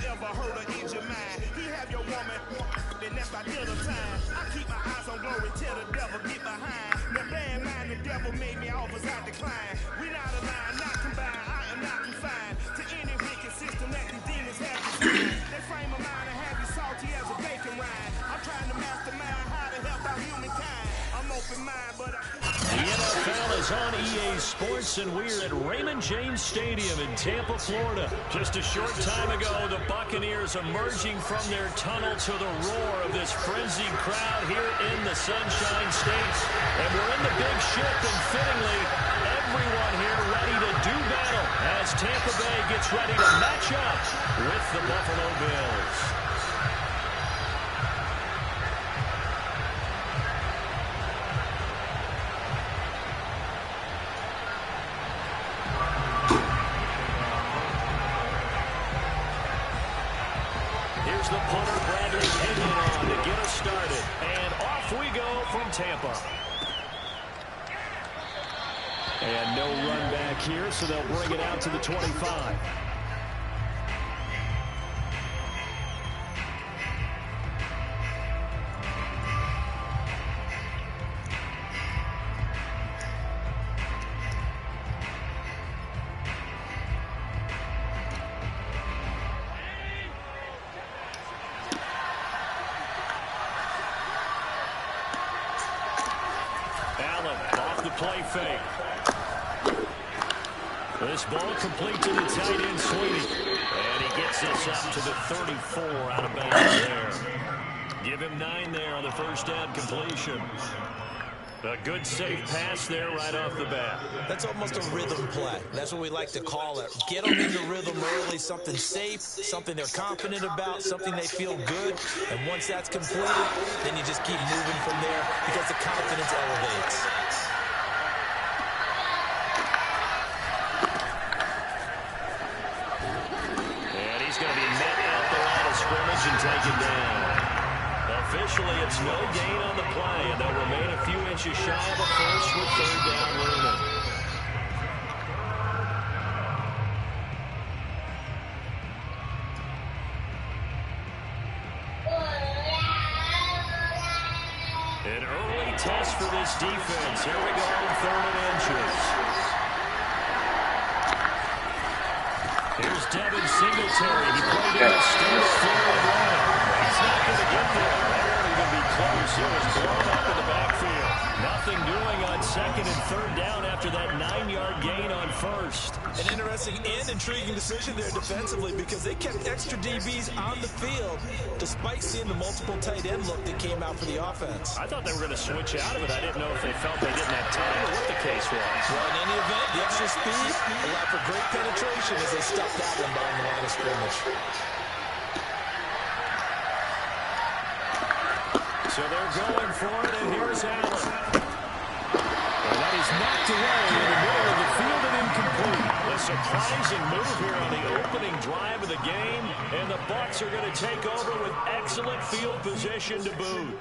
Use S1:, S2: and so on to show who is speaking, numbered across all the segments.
S1: ever hurt or injure mine. He have your woman, then that's by dinner time. I keep my eyes on glory till the devil get behind. The bad mind, the devil made me offers I decline. We not aligned, not combined, I am not confined to any wicked system that these demons have designed. They frame of mind and have you salty as a bacon rind. I'm trying to mastermind how to help out humankind. I'm open mind, but
S2: the NFL is on EA Sports, and we're at Raymond James Stadium in Tampa, Florida. Just a short time ago, the Buccaneers emerging from their tunnel to the roar of this frenzied crowd here in the Sunshine State. And we're in the big ship, and fittingly, everyone here ready to do battle as Tampa Bay gets ready to match up with the Buffalo Bills. The punter Bradley hanging on to get us started. And off we go from Tampa. And no run back here, so they'll bring it out to the 25. Play fake. This ball complete to the tight end, Sweeney. And he gets this up to the 34 out of bounds there. Give him 9 there on the first down completion. A good safe pass there right off the bat.
S3: That's almost a rhythm play. That's what we like to call it. Get them into rhythm early, something safe, something they're confident about, something they feel good. And once that's completed, then you just keep moving from there because the confidence elevates.
S2: And taken down. Officially, it's no gain on the play, and they'll remain a few inches shy of a first with third down looming. An early test for this defense. Here we go on 3rd and inches. Here's Devin Singletary. He played in the state of Florida. He's not going to get there. That won't even be close. It was blown up in the backfield. Nothing doing on 2nd and 3rd down after that 9-yard gain on 1st.
S3: An interesting and intriguing decision there defensively because they kept extra DBs on the field despite seeing the multiple tight end look that came out for the offense.
S2: I thought they were going to switch out of it. I didn't know if they felt they didn't have time or what the case was.
S3: Well, in any event, the extra speed allowed for great penetration as they stuffed that one behind the line of scrimmage.
S2: So they're going for it, and here's Allen. And that is knocked away in the middle of the field and incomplete. A surprising move here on the opening drive of the game, and the Bucs are going to take over with excellent field position to boot.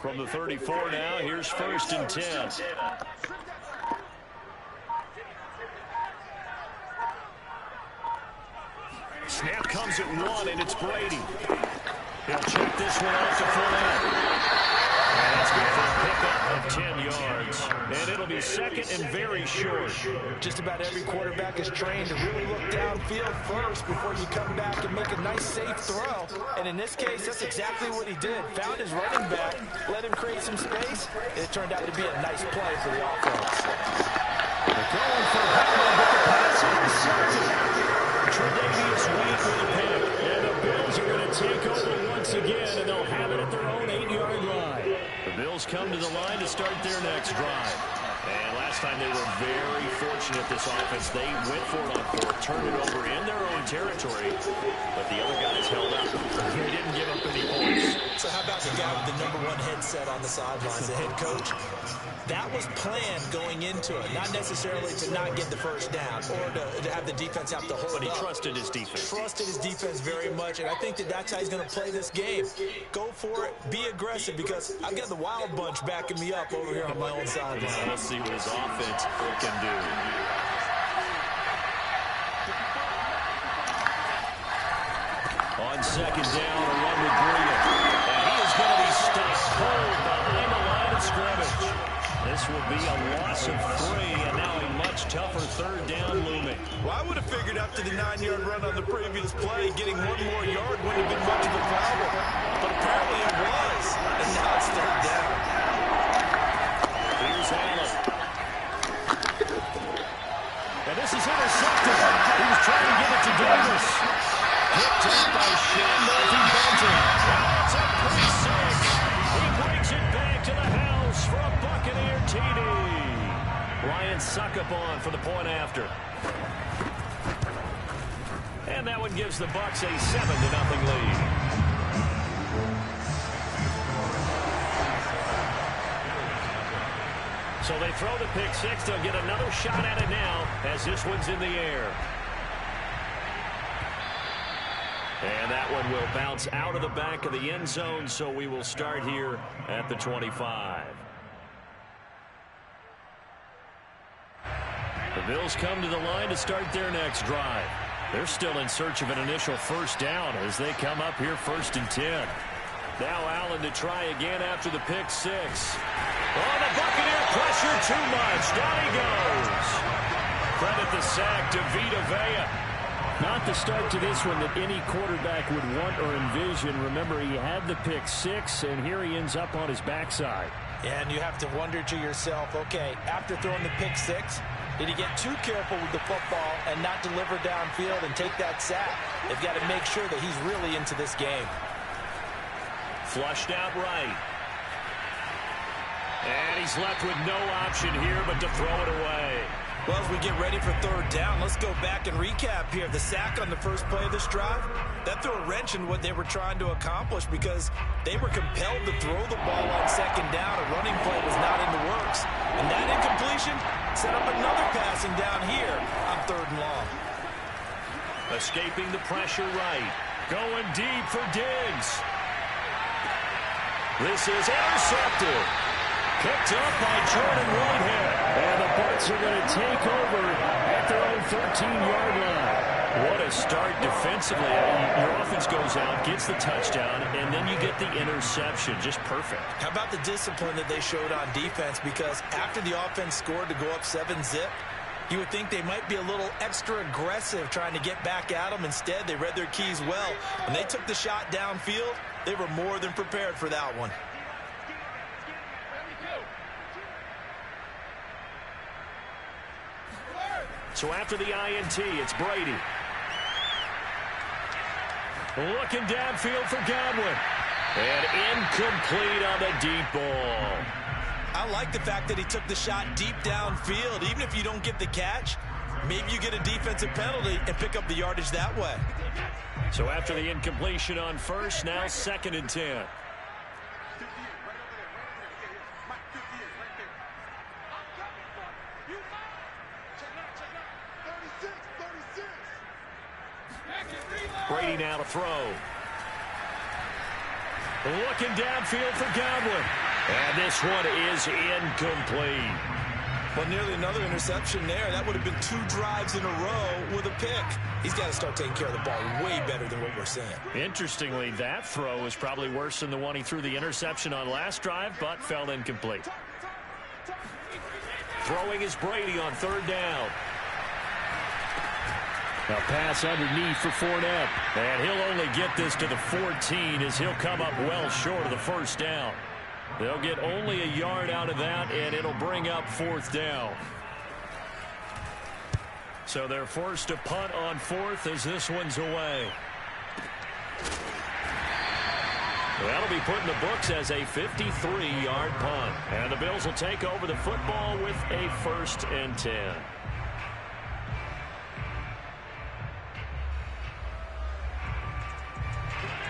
S2: From the 34 now, here's 1st and 10. Snap comes at 1, and it's Brady. He'll check this one off to Fournette. And that's good for a pickup of 10 yards. And it'll be 2nd and very short.
S3: Just about every quarterback is trained to really look downfield first before you come back and make a nice, safe throw. And in this case, that's exactly what he did. Found his running back, let him create some space, and it turned out to be a nice play for the offense.
S2: They're going for Howard, but the pass intercepted. Tre'Davious White with a pick. And the Bills are going to take over once again, and they'll have it at their own 8-yard line. The Bills come to the line to start their next drive. And last time they were very fortunate, this offense. They went for it on 4th, turned it over in their own territory, but the other guys held up. They didn't give up any points.
S3: So how about the guy with the #1 headset on the sidelines, the head coach? That was planned going into it, not necessarily to not get the first down or to have the defense have to hold up.
S2: But he trusted his defense.
S3: Trusted his defense very much, and I think that's how he's going to play this game. Go for it, be aggressive, because I've got the wild bunch backing me up over here on my own sideline.
S2: We'll see what his offense can do. On second down, a run with Bria. And he is going to be stopped cold behind the line of scrimmage. This will be a loss of 3, and now a much tougher third down looming.
S3: Well, I would have figured after the 9-yard run on the previous play, getting 1 more yard wouldn't have been much of a problem. But apparently it was, and now it's third down.
S2: Here's Allen. And this is intercepted. He was trying to give it to Davis. Picked up by Sean Murphy-Benton. It's a pick 6. He brings it back to the house for a Buccaneer TD. Ryan Succop for the point after. And that one gives the Bucs a 7-0 lead. So they throw the pick 6. They'll get another shot at it now as this one's in the air. And that one will bounce out of the back of the end zone, so we will start here at the 25. The Bills come to the line to start their next drive. They're still in search of an initial first down as they come up here 1st and 10. Now Allen to try again after the pick 6. Oh, the Buccaneer pressure too much. Down he goes. Credit the sack to Vita Vea. Not the start to this one that any quarterback would want or envision. Remember, he had the pick 6, and here he ends up on his backside.
S3: Yeah, and you have to wonder to yourself, okay, after throwing the pick 6, did he get too careful with the football and not deliver downfield and take that sack? They've got to make sure that he's really into this game.
S2: Flushed out right. And he's left with no option here but to throw it away.
S3: Well, as we get ready for third down, let's go back and recap here. The sack on the first play of this drive, that threw a wrench in what they were trying to accomplish because they were compelled to throw the ball on second down. A running play was not in the works. And that incompletion set up another passing down here on 3rd and long.
S2: Escaping the pressure right. Going deep for Diggs. This is intercepted. Picked up by Jordan Whitehead. And the Bucs are going to take over at their own 13-yard line. What a start defensively. Your offense goes out, gets the touchdown, and then you get the interception. Just perfect.
S3: How about the discipline that they showed on defense? Because after the offense scored to go up 7-zip, you would think they might be a little extra aggressive trying to get back at them. Instead, they read their keys well. When they took the shot downfield, they were more than prepared for that one.
S2: So after the INT, it's Brady. Looking downfield for Godwin. And incomplete on the deep ball.
S3: I like the fact that he took the shot deep downfield. Even if you don't get the catch, maybe you get a defensive penalty and pick up the yardage that way.
S2: So after the incompletion on first, now 2nd and 10. Brady now to throw. Looking downfield for Godwin. And this one is incomplete.
S3: Well, nearly another interception there. That would have been 2 drives in a row with a pick. He's got to start taking care of the ball way better than what we're seeing.
S2: Interestingly, that throw is probably worse than the one he threw the interception on last drive, but fell incomplete. Throwing is Brady on 3rd down. A pass underneath for Fournette. And he'll only get this to the 14 as he'll come up well short of the first down. They'll get only a yard out of that, and it'll bring up 4th down. So they're forced to punt on 4th as this one's away. That'll be put in the books as a 53-yard punt. And the Bills will take over the football with a 1st and 10.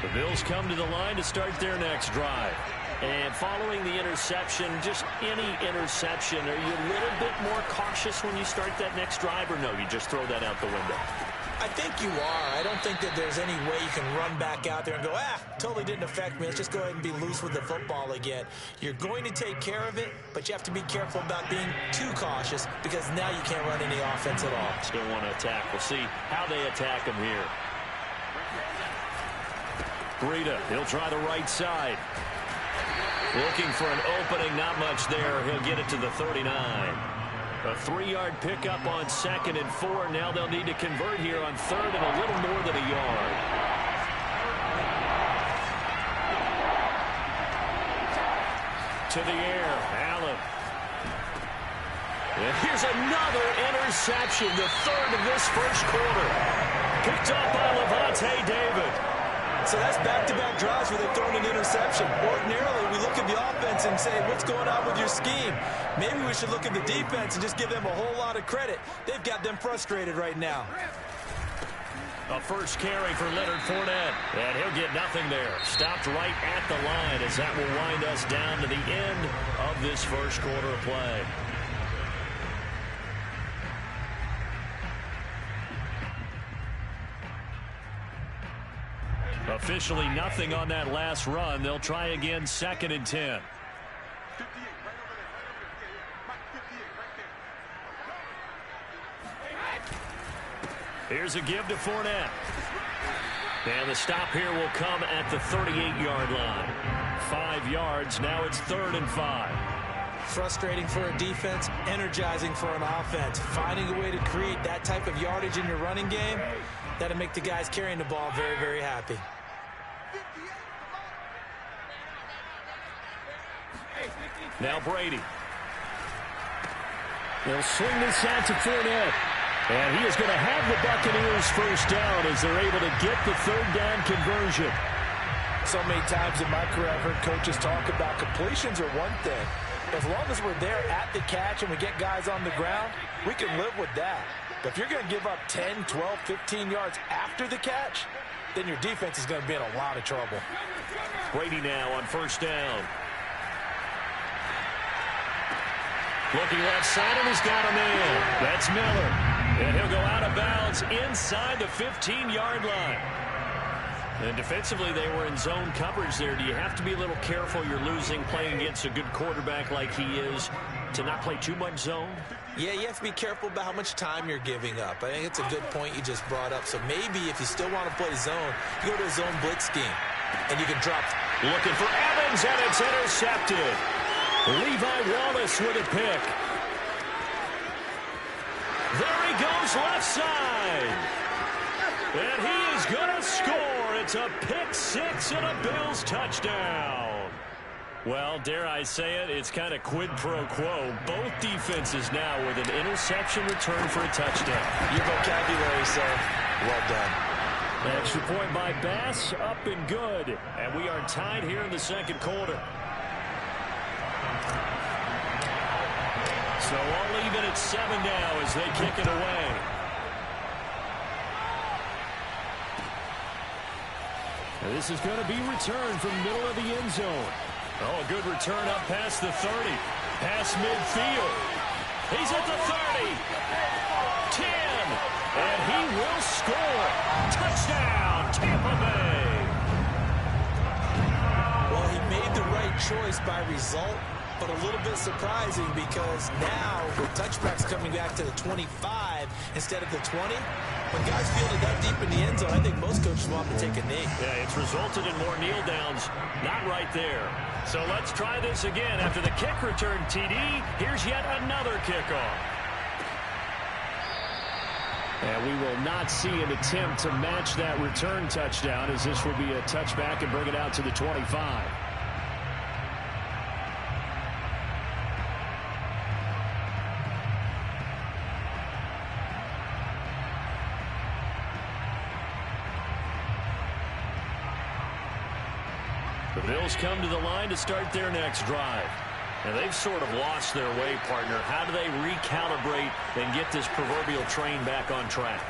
S2: The Bills come to the line to start their next drive. And following the interception, just any interception, are you a little bit more cautious when you start that next drive, or no, you just throw that out the window?
S3: I think you are. I don't think that there's any way you can run back out there and go, totally didn't affect me. Let's just go ahead and be loose with the football again. You're going to take care of it, but you have to be careful about being too cautious because now you can't run any offense at all.
S2: Still want to attack. We'll see how they attack him here. Breida, he'll try the right side. Looking for an opening, not much there. He'll get it to the 39. A 3-yard pickup on 2nd and 4. Now they'll need to convert here on 3rd and a little more than a yard. To the air, Allen. And here's another interception, the 3rd of this first quarter. Picked up by Levante David.
S3: So that's back-to-back drives where they've thrown an interception. Ordinarily, we look at the offense and say, what's going on with your scheme? Maybe we should look at the defense and just give them a whole lot of credit. They've got them frustrated right now.
S2: A first carry for Leonard Fournette. And he'll get nothing there. Stopped right at the line as that will wind us down to the end of this first quarter of play. Officially nothing on that last run. They'll try again 2nd and 10. Here's a give to Fournette. And the stop here will come at the 38-yard line. 5 yards. Now it's 3rd and 5.
S3: Frustrating for a defense, energizing for an offense. Finding a way to create that type of yardage in your running game, that'll make the guys carrying the ball very, very happy.
S2: Now Brady. They'll swing this out to Fournette. And he is going to have the Buccaneers first down as they're able to get the 3rd down conversion.
S3: So many times in my career I've heard coaches talk about completions are one thing. As long as we're there at the catch and we get guys on the ground, we can live with that. But if you're going to give up 10, 12, 15 yards after the catch, then your defense is going to be in a lot of trouble.
S2: Brady now on first down. Looking left side, and he's got him in. That's Miller. And he'll go out of bounds inside the 15-yard line. And defensively, they were in zone coverage there. Do you have to be a little careful? You're losing, playing against a good quarterback like he is, to not play too much zone?
S3: Yeah, you have to be careful about how much time you're giving up. I think it's a good point you just brought up. So maybe if you still want to play zone, you go to a zone blitz scheme, and you can drop.
S2: Looking for Evans, and it's intercepted. Levi Wallace with a pick. There he goes left side. And he is going to score. It's a pick 6 and a Bills touchdown. Well, dare I say it, it's kind of quid pro quo. Both defenses now with an interception return for a touchdown.
S3: Your vocabulary, sir. Well done.
S2: Extra point by Bass, up and good. And we are tied here in the second quarter. So all even at 7 now as they kick it away. And this is going to be returned from the middle of the end zone. Oh, a good return up past the 30. Past midfield. He's at the 30. 10. And he will score. Touchdown, Tampa Bay.
S3: Well, he made the right choice by result, but a little bit surprising because now with touchbacks coming back to the 25 instead of the 20, when guys fielded that deep in the end zone, I think most coaches want to take a knee.
S2: Yeah, it's resulted in more kneel downs. Not right there. So let's try this again. After the kick return TD, here's yet another kickoff. And we will not see an attempt to match that return touchdown, as this will be a touchback and bring it out to the 25. The Bills come to the line to start their next drive. And they've sort of lost their way, partner. How do they recalibrate and get this proverbial train back on track?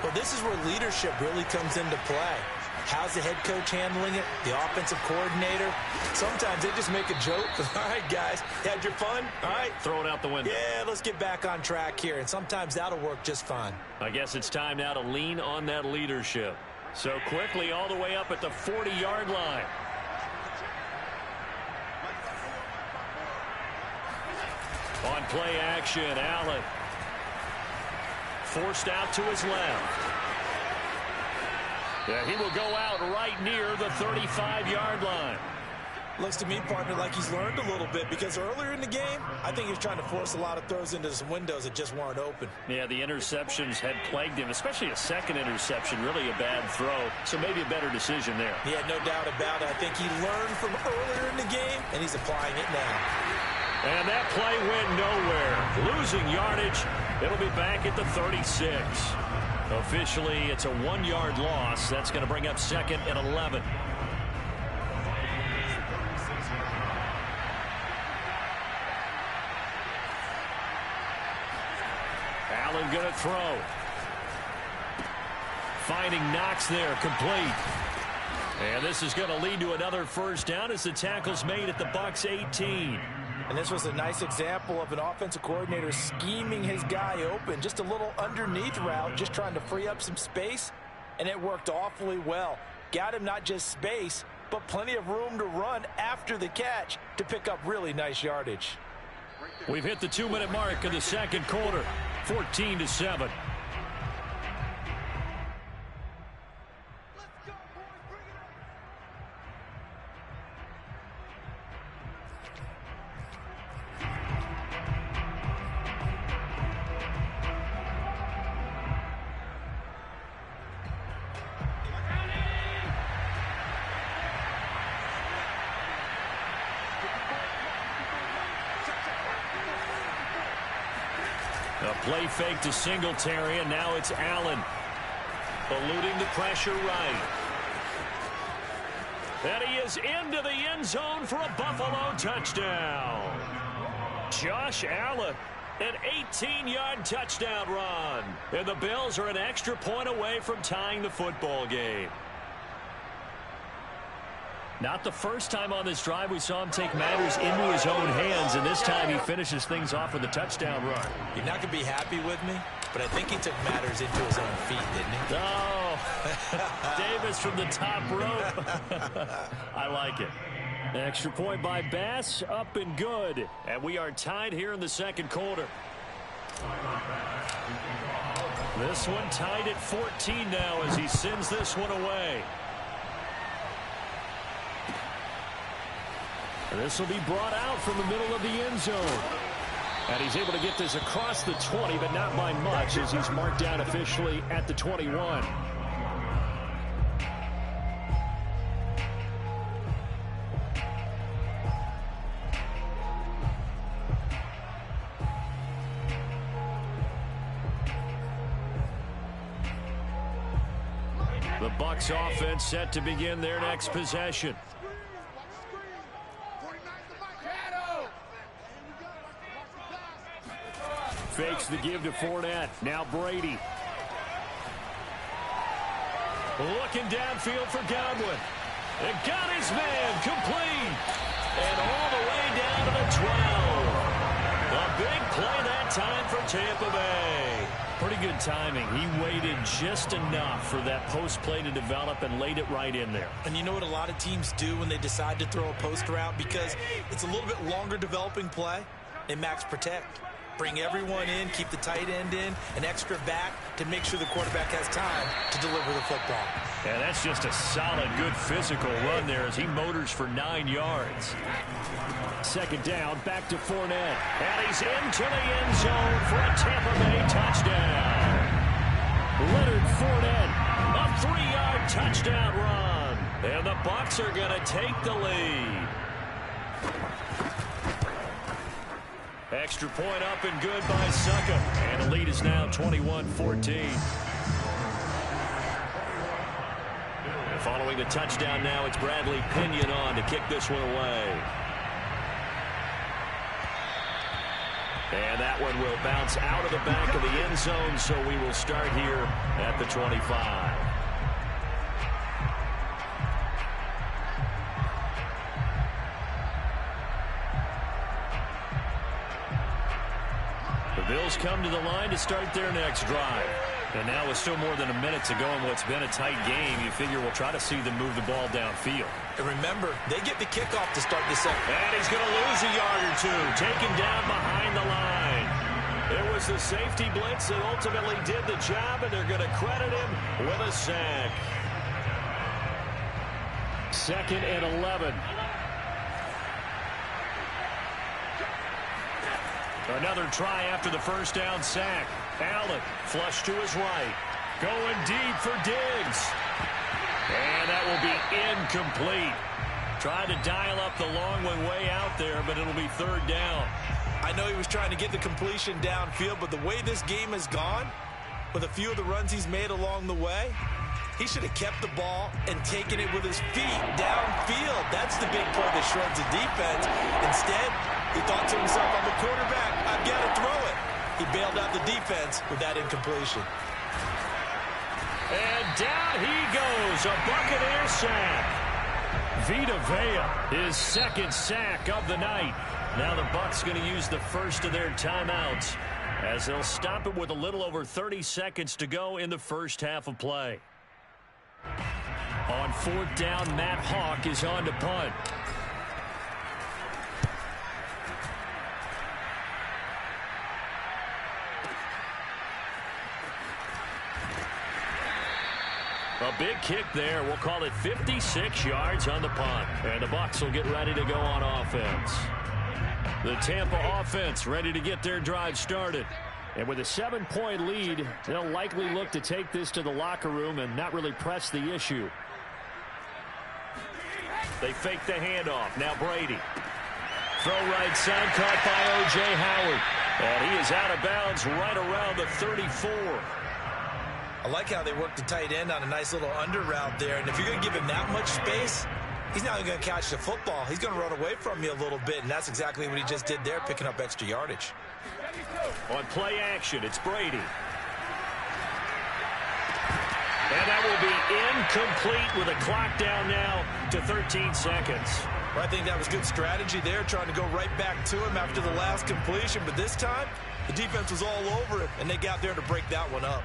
S3: Well, this is where leadership really comes into play. How's the head coach handling it? The offensive coordinator? Sometimes they just make a joke. All right, guys, had your fun? All right.
S2: Throw it out the window.
S3: Yeah, let's get back on track here, and sometimes that'll work just fine.
S2: I guess it's time now to lean on that leadership. So quickly all the way up at the 40-yard line. On play action, Allen. Forced out to his left. Yeah, he will go out right near the 35-yard line.
S3: Looks to me, partner, like he's learned a little bit, because earlier in the game, I think he was trying to force a lot of throws into some windows that just weren't open.
S2: Yeah, the interceptions had plagued him, especially a second interception, really a bad throw. So maybe a better decision there.
S3: Yeah, no doubt about it. I think he learned from earlier in the game, and he's applying it now.
S2: And that play went nowhere. Losing yardage. It'll be back at the 36. Officially, it's a 1-yard loss. That's going to bring up 2nd and 11. Allen going to throw. Finding Knox there, complete. And this is going to lead to another first down as the tackle's made at the Bucs 18.
S3: And this was a nice example of an offensive coordinator scheming his guy open. Just a little underneath route, just trying to free up some space, and it worked awfully well. Got him not just space, but plenty of room to run after the catch to pick up really nice yardage.
S2: We've hit the 2-minute mark of the second quarter, 14-7. A play fake to Singletary, and now it's Allen. Eluding the pressure right. And he is into the end zone for a Buffalo touchdown. Josh Allen, an 18-yard touchdown run. And the Bills are an extra point away from tying the football game. Not the first time on this drive we saw him take matters into his own hands, and this time he finishes things off with a touchdown run.
S3: You're not going to be happy with me, but I think he took matters into his own feet, didn't he?
S2: Oh, Davis from the top rope. I like it. Extra point by Bass, up and good. And we are tied here in the second quarter. This one tied at 14 now as he sends this one away. This will be brought out from the middle of the end zone. And he's able to get this across the 20, but not by much, as he's marked down officially at the 21. The Bucs offense set to begin their next possession. Fakes the give to Fournette. Now Brady. Looking downfield for Godwin. And got his man complete. And all the way down to the 12. A big play that time for Tampa Bay. Pretty good timing. He waited just enough for that post play to develop and laid it right in there.
S3: And you know what a lot of teams do when they decide to throw a post route? Because it's a little bit longer developing play. They max protect. Bring everyone in, keep the tight end in, an extra back to make sure the quarterback has time to deliver the football.
S2: Yeah, that's just a solid, good physical run there as he motors for 9 yards. Second down, back to Fournette. And he's into the end zone for a Tampa Bay touchdown. Leonard Fournette, a 3-yard touchdown run. And the Bucs are going to take the lead. Extra point up and good by Succa. And the lead is now 21-14. Following the touchdown now, it's Bradley Pinion on to kick this one away. And that one will bounce out of the back of the end zone, so we will start here at the 25. Bills come to the line to start their next drive. And now with still more than a minute to go in what's been a tight game, you figure we'll try to see them move the ball downfield.
S3: And remember, they get the kickoff to start the second.
S2: And he's going to lose a yard or two, taken down behind the line. It was the safety blitz that ultimately did the job, and they're going to credit him with a sack. 2nd and 11. Another try after the first down sack. Allen flush to his right. Going deep for Diggs. And that will be incomplete. Trying to dial up the long one way out there, but it'll be 3rd down.
S3: I know he was trying to get the completion downfield, but the way this game has gone, with a few of the runs he's made along the way, he should have kept the ball and taken it with his feet downfield. That's the big play that shreds the defense. Instead, he thought to himself, I'm a quarterback, I've got to throw it. He bailed out the defense with that incompletion.
S2: And down he goes, a Buccaneer sack. Vita Vea, his 2nd sack of the night. Now the Bucs going to use the first of their timeouts as they'll stop it with a little over 30 seconds to go in the first half of play. On 4th down, Matt Hawk is on to punt. A big kick there. We'll call it 56 yards on the punt. And the Bucs will get ready to go on offense. The Tampa offense ready to get their drive started. And with a 7-point lead, they'll likely look to take this to the locker room and not really press the issue. They fake the handoff. Now Brady. Throw right side, caught by O.J. Howard. And he is out of bounds right around the 34.
S3: I like how they work the tight end on a nice little under route there. And if you're going to give him that much space, he's not going to catch the football. He's going to run away from you a little bit, and that's exactly what he just did there, picking up extra yardage.
S2: On play action, it's Brady. And that will be incomplete with a clock down now to 13 seconds.
S3: Well, I think that was good strategy there, trying to go right back to him after the last completion. But this time, the defense was all over him, and they got there to break that one up.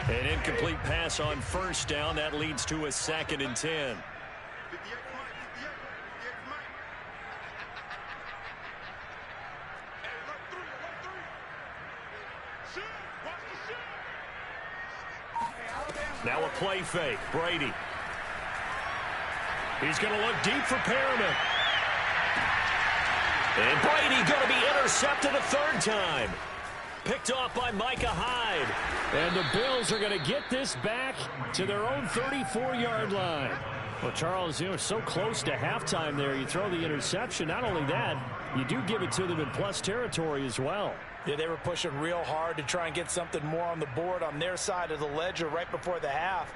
S2: An incomplete pass on 1st down. That leads to a 2nd and 10. Now a play fake. Brady. He's going to look deep for Perriman. And Brady going to be intercepted a 3rd time. Picked off by Micah Hyde. And the Bills are going to get this back to their own 34-yard line. Well, Charles, you know, so close to halftime there. You throw the interception. Not only that, you do give it to them in plus territory as well.
S3: Yeah, they were pushing real hard to try and get something more on the board on their side of the ledger right before the half.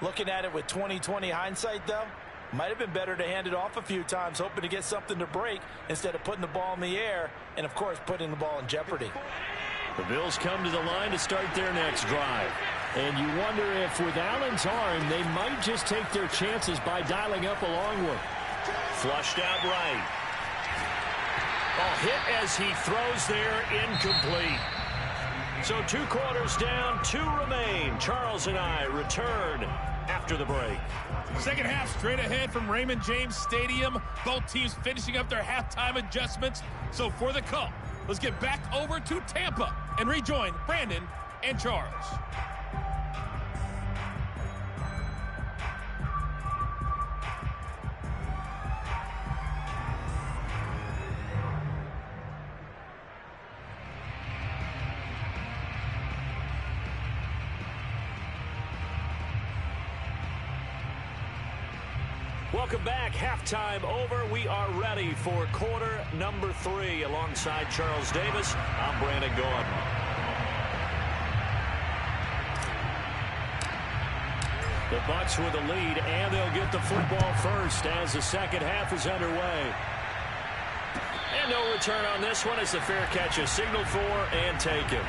S3: Looking at it with 20/20 hindsight, though, might have been better to hand it off a few times, hoping to get something to break instead of putting the ball in the air and, of course, putting the ball in jeopardy.
S2: The Bills come to the line to start their next drive. And you wonder if with Allen's arm, they might just take their chances by dialing up a long one. Flushed out right. A hit as he throws there, incomplete. So 2 quarters down, 2 remain. Charles and I return after the break.
S4: Second half straight ahead from Raymond James Stadium. Both teams finishing up their halftime adjustments. So for the call, let's get back over to Tampa and rejoin Brandon and Charles.
S2: Welcome back. Halftime over. We are ready for quarter number 3. Alongside Charles Davis, I'm Brandon Gordon. The Bucs with the lead, and they'll get the football first as the second half is underway. And no return on this one as the fair catch is signaled for and taken.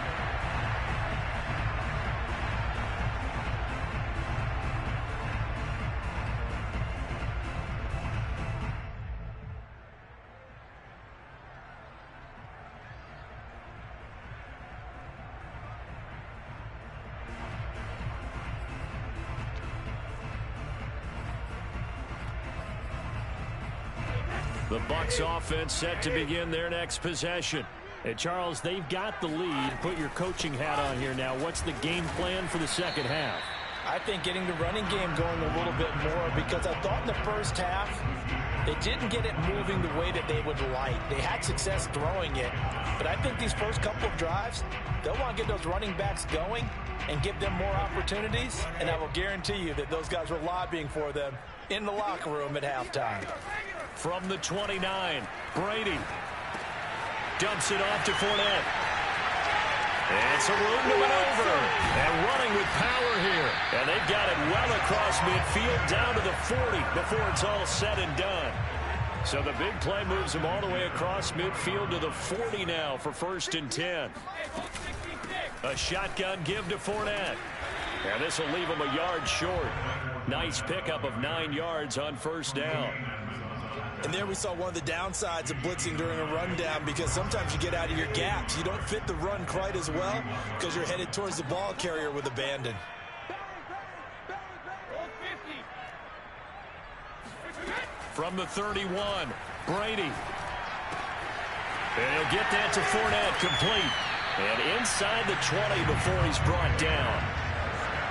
S2: The Bucs offense set to begin their next possession.
S5: Hey, Charles, they've got the lead. Put your coaching hat on here now. What's the game plan for the second half?
S3: I think getting the running game going a little bit more, because I thought in the first half they didn't get it moving the way that they would like. They had success throwing it, but I think these first couple of drives, they'll want to get those running backs going and give them more opportunities, and I will guarantee you that those guys were lobbying for them in the locker room at halftime.
S2: From the 29, Brady dumps it off to Fournette. It's a room to maneuver, and running with power here. And they've got it well across midfield down to the 40 before it's all said and done. So the big play moves him all the way across midfield to the 40 now for 1st and 10. A shotgun give to Fournette. And this will leave him a yard short. Nice pickup of 9 yards on 1st down.
S3: And there we saw one of the downsides of blitzing during a rundown, because sometimes you get out of your gaps. You don't fit the run quite as well because you're headed towards the ball carrier with abandon.
S2: From the 31, Brady. And he'll get that to Fournette, complete. And inside the 20 before he's brought down.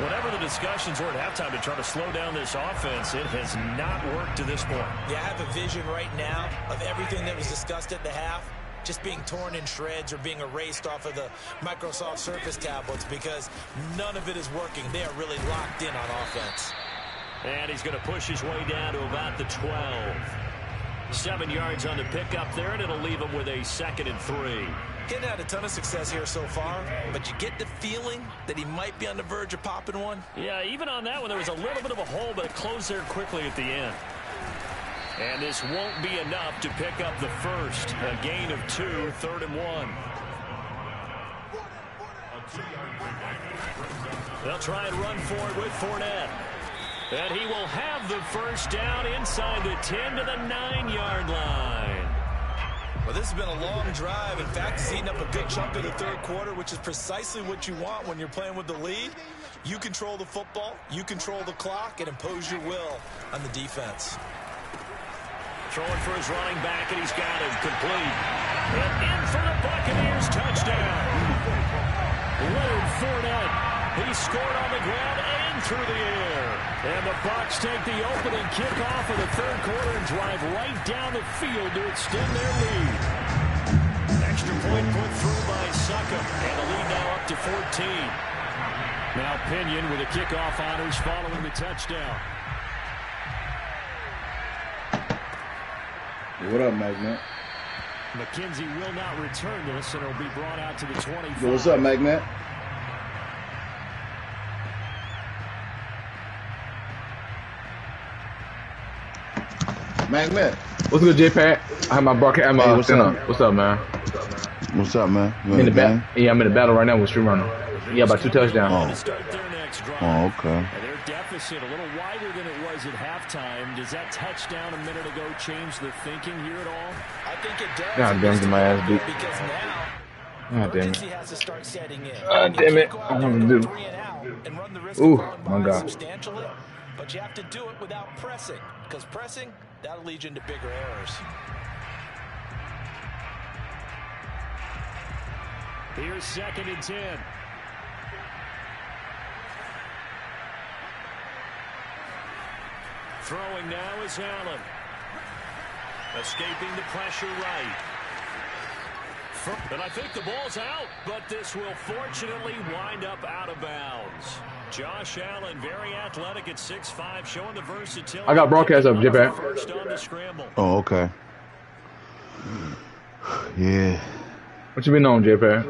S2: Whatever the discussions were at halftime to try to slow down this offense, it has not worked to this point.
S3: Yeah, I have a vision right now of everything that was discussed at the half just being torn in shreds or being erased off of the Microsoft Surface tablets, because none of it is working. They are really locked in on offense.
S2: And he's going to push his way down to about the 12. 7 yards on the pickup there, and it'll leave him with a 2nd and 3.
S3: Getting had a ton of success here so far, but you get the feeling that he might be on the verge of popping one.
S2: Yeah, even on that one, there was a little bit of a hole, but it closed there quickly at the end. And this won't be enough to pick up the first. A gain of 2, 3rd and 1. They'll try and run for it with Fournette. And he will have the first down inside the 10 to the 9-yard line.
S3: Well, this has been a long drive. In fact, it's eaten up a good chunk of the third quarter, which is precisely what you want when you're playing with the lead. You control the football, you control the clock, and impose your will on the defense.
S2: Throwing for his running back, and he's got him complete. And in for the Buccaneers touchdown. Leonard Fournette. He scored on the ground and through the air. And the Bucs take the opening kickoff of the third quarter and drive right down the field to extend their lead. Extra point put through by Succop. And the lead now up to 14. Now Pinion with the kickoff honors following the touchdown.
S6: What up, Mack Med?
S5: McKenzie will not return this, and it'll be brought out to the 25.
S6: Yo, what's up, Mack Med? Mack Med.
S7: What's good, J-Pat? I have my broadcast.
S6: Hey, what's up?
S7: What's up, man?
S6: What's up, man?
S7: I'm in the battle. Yeah, I'm in the battle right now with Street Runner. Yeah, about 2 touchdowns.
S6: Oh, okay.
S2: And their deficit a little wider than it was at halftime. Does that touchdown a minute ago change the thinking here at all?
S3: I think it does.
S7: God damn it, my ass beat.
S3: Because now,
S7: God damn it.
S3: has to start setting in.
S7: God damn it. I don't have to do. Ooh, my God.
S3: Substantially, but you have to do it without pressing, because pressing, that'll lead you into bigger errors.
S2: Here's 2nd and 10. Throwing now is Allen. Escaping the pressure right. And I think the ball's out, but this will fortunately wind up out of bounds. Josh Allen, very athletic at 6'5", showing the versatility.
S7: I got broadcast up, J-Pat.
S2: First on the scramble.
S6: Oh, okay. Yeah.
S7: What you been on, J-Pat?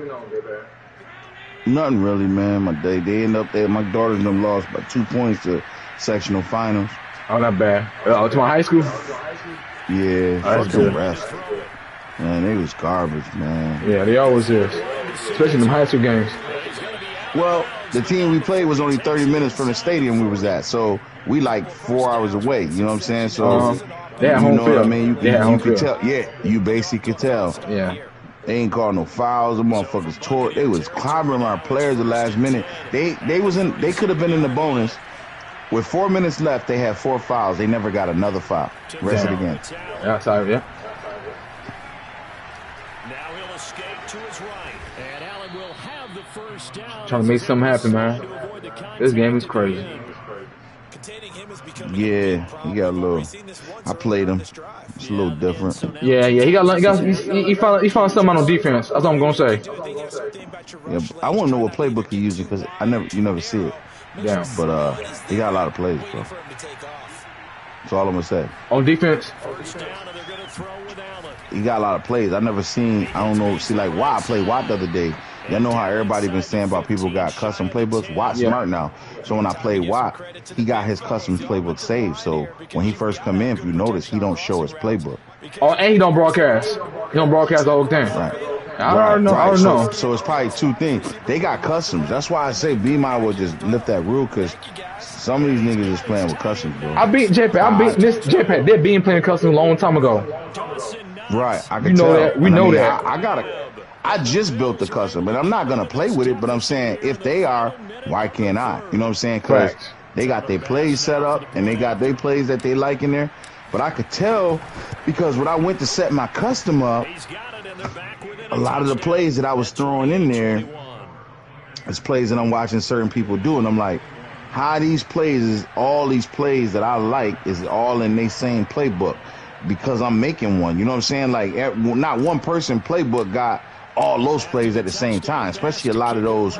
S6: Nothing really, man. They end up there. My daughters them lost by 2 points to sectional finals.
S7: Oh, not bad. To my high school?
S6: Yeah.
S7: Oh,
S6: Fuck them refs. Man, they was garbage, man.
S7: Yeah, they always is. Especially in them high school games.
S6: Well, the team we played was only 30 minutes from the stadium we was at, so we like 4 hours away. You know what I'm saying? So
S7: they had home
S6: know
S7: field.
S6: What I mean? You could
S7: field.
S6: tell. Yeah, you basically could tell.
S7: Yeah.
S6: They ain't called no fouls. The motherfuckers tore. They was clobbering our players the last minute. They could have been in the bonus, With 4 minutes left, they had 4 fouls. They never got another foul. Rest of the game.
S7: Yeah, sorry, yeah.
S2: Now he'll escape to his right. And Allen will have the first down.
S7: Trying to make something happen, man. This game is crazy.
S6: Yeah, he got a little. I played him. It's a little different.
S7: Yeah, he found something on defense. That's all I'm gonna say.
S6: Yeah, I want to know what playbook he using because you never see it.
S7: Yeah,
S6: but he got a lot of plays, bro. That's all I'm gonna say.
S7: On defense,
S6: he got a lot of plays. I never seen. I don't know. See, like Watt, I played Watt the other day. Y'all know how everybody been saying about people got custom playbooks. Watt's smart now. So when I played Watt, he got his custom playbook saved. So when he first come in, if you notice, he don't show his playbook.
S7: Oh, and he don't broadcast. He don't broadcast the whole thing.
S6: Right.
S7: I already know. I already know.
S6: So it's probably 2 things. They got customs. That's why I say B-My will just lift that rule because some of these niggas is playing with customs, bro.
S7: I beat JPEG. I beat this JPEG. They're being playing customs a long time ago.
S6: Right. I can
S7: you know
S6: tell.
S7: that. We know that.
S6: I just built the custom, and I'm not gonna play with it. But I'm saying if they are, why can't I? You know what I'm saying? Because they got their plays set up, and they got their plays that they like in there. But I could tell because when I went to set my custom up, a lot of the plays that I was throwing in there is plays that I'm watching certain people do, and I'm like, how these plays is all these plays that I like is all in their same playbook because I'm making one. You know what I'm saying? Like not one person playbook got all those plays at the same time, especially a lot of those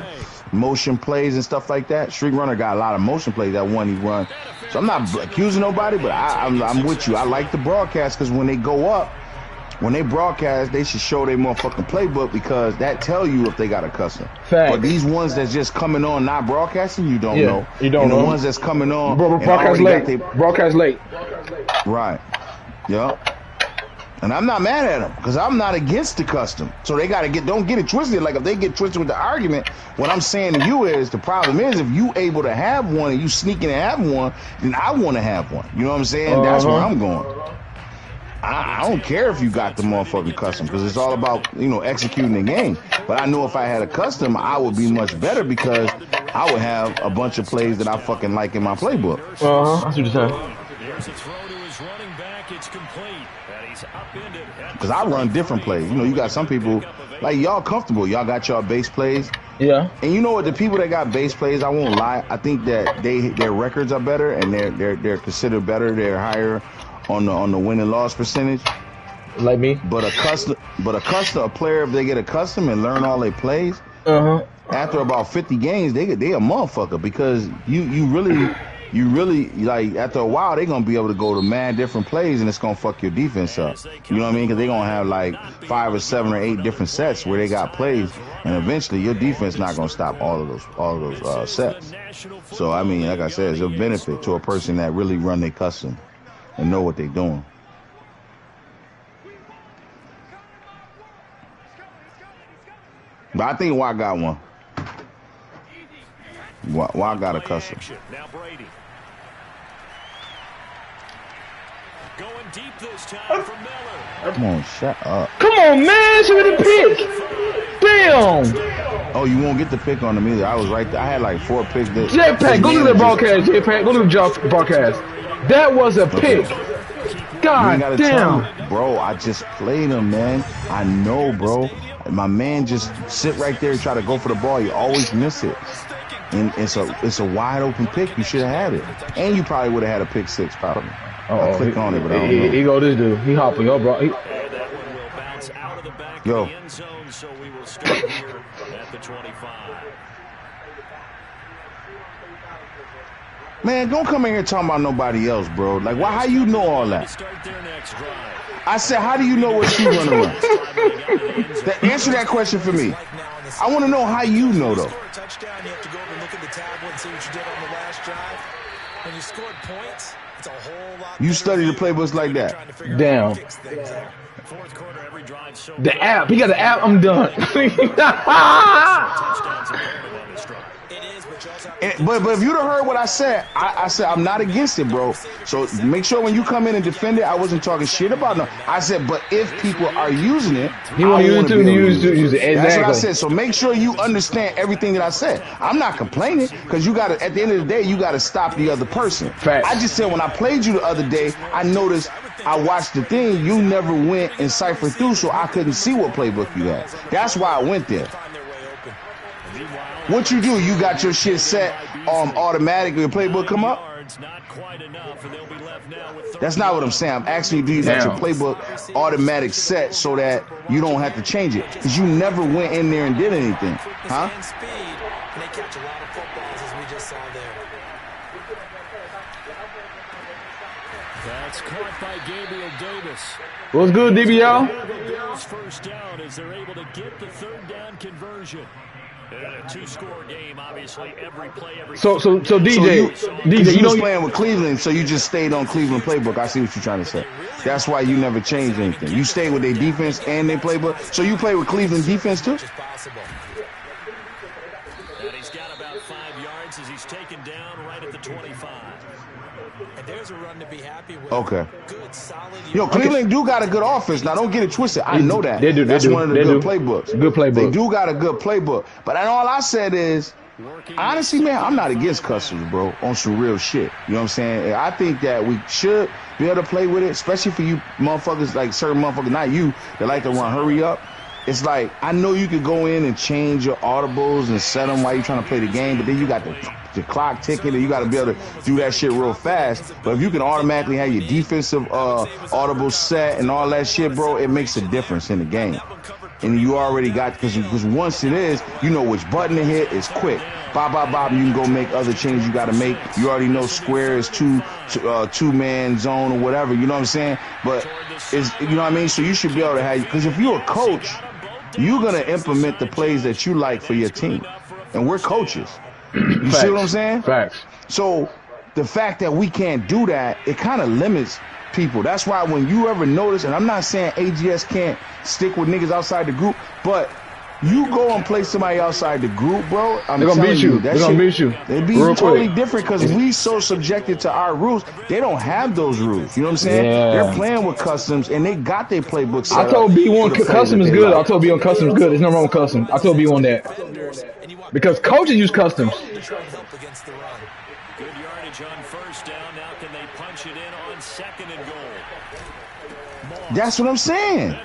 S6: motion plays and stuff like that. Street Runner got a lot of motion plays that one he run. So I'm not accusing nobody, but I'm with you. I like the broadcast because when they go up, when they broadcast, they should show their motherfucking playbook because that tell you if they got a custom.
S7: Fact.
S6: But these ones that's just coming on not broadcasting, you don't know.
S7: You don't
S6: and
S7: know.
S6: The ones that's coming on,
S7: broadcast late. Broadcast late.
S6: Right. Yep. And I'm not mad at them because I'm not against the custom. So they got to don't get it twisted. Like if they get twisted with the argument, what I'm saying to you is the problem is if you able to have one and you sneaking and have one, then I want to have one. You know what I'm saying? That's where I'm going. I don't care if you got the motherfucking custom because it's all about, executing the game. But I know if I had a custom, I would be much better because I would have a bunch of plays that I fucking like in my playbook.
S7: That's what you're saying.
S2: Here's a throw to his running back. It's complete. And he's upended.
S6: Because I run different plays. You got some people, like y'all comfortable. Y'all got y'all base plays.
S7: Yeah.
S6: And you know what? The people that got base plays, I won't lie. I think that their records are better and they're considered better. They're higher on the win and loss percentage.
S7: Like me.
S6: But a player, if they get a custom and learn all their plays, after about 50 games, they a motherfucker because you really like after a while they're gonna be able to go to mad different plays and it's gonna fuck your defense up. You know what I mean? Because they're gonna have like 5 or 7 or 8 different sets where they got plays, and eventually your defense not gonna stop all of those sets. So I mean, like I said, it's a benefit to a person that really run their custom and know what they're doing. But I think Watt got one. Watt got a custom.
S2: Now Brady. Going deep this time for Miller.
S6: Come on, shut up.
S7: Come on, man. Shoot the pick. Damn.
S6: Oh, you won't get the pick on them either. I was right there. I had like 4 picks.
S7: JPEG, go to the broadcast. JPEG, go to the broadcast. That was a pick. God damn.
S6: Bro, I just played him, man. I know, bro. My man just sit right there and try to go for the ball. You always miss it. And it's a wide open pick. You should have had it. And you probably would have had a pick 6 probably. I click on it, but I don't know.
S7: He go this dude. He hopping, yo, bro.
S2: That one will bounce out of the back of the end zone, so we will start here at the 25.
S6: Man, don't come in here talking about nobody else, bro. Like, why? How you know all that? I said, how do you know what you run around? Answer that question for me. I want to know how you know, though.
S3: Touchdown, you have to go over and look at the tablet and see what you did on the last drive. When you scored points, it's a whole lot.
S6: You study the playbooks like that.
S7: Damn. The app. He got the app. I'm done.
S3: It is, but you also have
S6: But if you'd have heard what I said, I said I'm not against it, bro. So make sure when you come in and defend it, I wasn't talking shit about no. I said, but if people are using it,
S7: he want to use it too. Use it. Exactly.
S6: That's what I said. So make sure you understand everything that I said. I'm not complaining because you got to. At the end of the day, you got to stop the other person.
S7: Facts.
S6: I just said when I played you the other day, I noticed. I watched the thing. You never went and ciphered through, so I couldn't see what playbook you had. That's why I went there. What you do? You got your shit set automatic. Your playbook come up. That's not what I'm saying. I'm asking you, do you got your playbook automatic set so that you don't have to change it? Because you never went in there and did anything, huh?
S5: That's caught by Gabriel Davis.
S7: What's good, DBL?
S5: First down as they're able to get the third down conversion. A two-score game, obviously, every play, every.
S7: So DJ,
S6: you was playing with Cleveland, so you just stayed on Cleveland playbook. I see what you're trying to say. That's why you never changed anything. You stayed with their defense and their playbook. So you play with Cleveland defense too.
S5: And he's got about 5 yards as he's taken down right at the 25.
S3: And there's a run to be happy with.
S6: Okay.
S3: Good, solid.
S6: Cleveland do got a good offense. Now, don't get it twisted. I know that.
S7: They do.
S6: That's one of the good playbooks.
S7: Good playbook.
S6: They do got a good playbook. But all I said is, honestly, man, I'm not against customs, bro, on some real shit. You know what I'm saying? I think that we should be able to play with it, especially for you motherfuckers, like certain motherfuckers, not you, that like to run hurry up. It's like, I know you could go in and change your audibles and set them while you're trying to play the game, but then you got the clock ticking and you got to be able to do that shit real fast. But if you can automatically have your defensive audible set and all that shit, bro, it makes a difference in the game. And you already got, because once it is, you know which button to hit. It's quick. Bop, bop, bop. You can go make other changes you got to make. You already know square is two-man zone or whatever. You know what I'm saying? But it's, you know what I mean? So you should be able to have, because if you're a coach, you're going to implement the plays that you like for your team. And we're coaches. You see what I'm saying?
S7: Facts.
S6: So the fact that we can't do that, it kind of limits people. That's why when you ever notice, and I'm not saying AGS can't stick with niggas outside the group, but you go and play somebody outside the group, bro, I'm
S7: telling you, they're gonna beat you.
S6: They beat you totally different because we so subjected to our rules. They don't have those rules. You know what I'm saying?
S7: Yeah.
S6: They're playing with customs and they got their playbook set
S7: I told B1 custom is good.
S6: Like.
S7: I told B1 custom is good. There's no wrong with custom. I told B1 that. Because coaches use customs.
S5: Good yardage on first down. Now can they punch it in on second and goal?
S6: That's what I'm saying.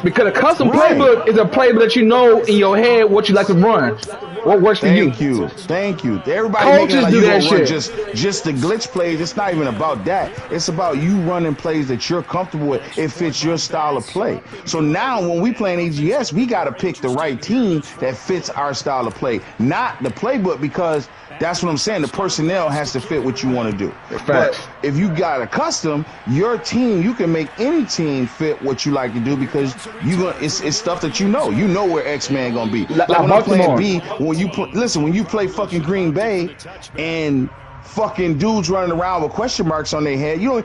S7: Because a custom playbook is a playbook that you know in your head what you like to run, what works for you.
S6: Thank you. Everybody
S7: coaches
S6: like
S7: do that shit.
S6: Just the glitch plays. It's not even about that. It's about you running plays that you're comfortable with. It fits your style of play. So now when we play in AGS, we got to pick the right team that fits our style of play, not the playbook, because that's what I'm saying. The personnel has to fit what you want to do. But if you got a custom, your team, you can make any team fit what you like to do because it's stuff that you know. You know where X-Man gonna be. Like when I'm playing B, when you play fucking Green Bay and fucking dudes running around with question marks on their head, you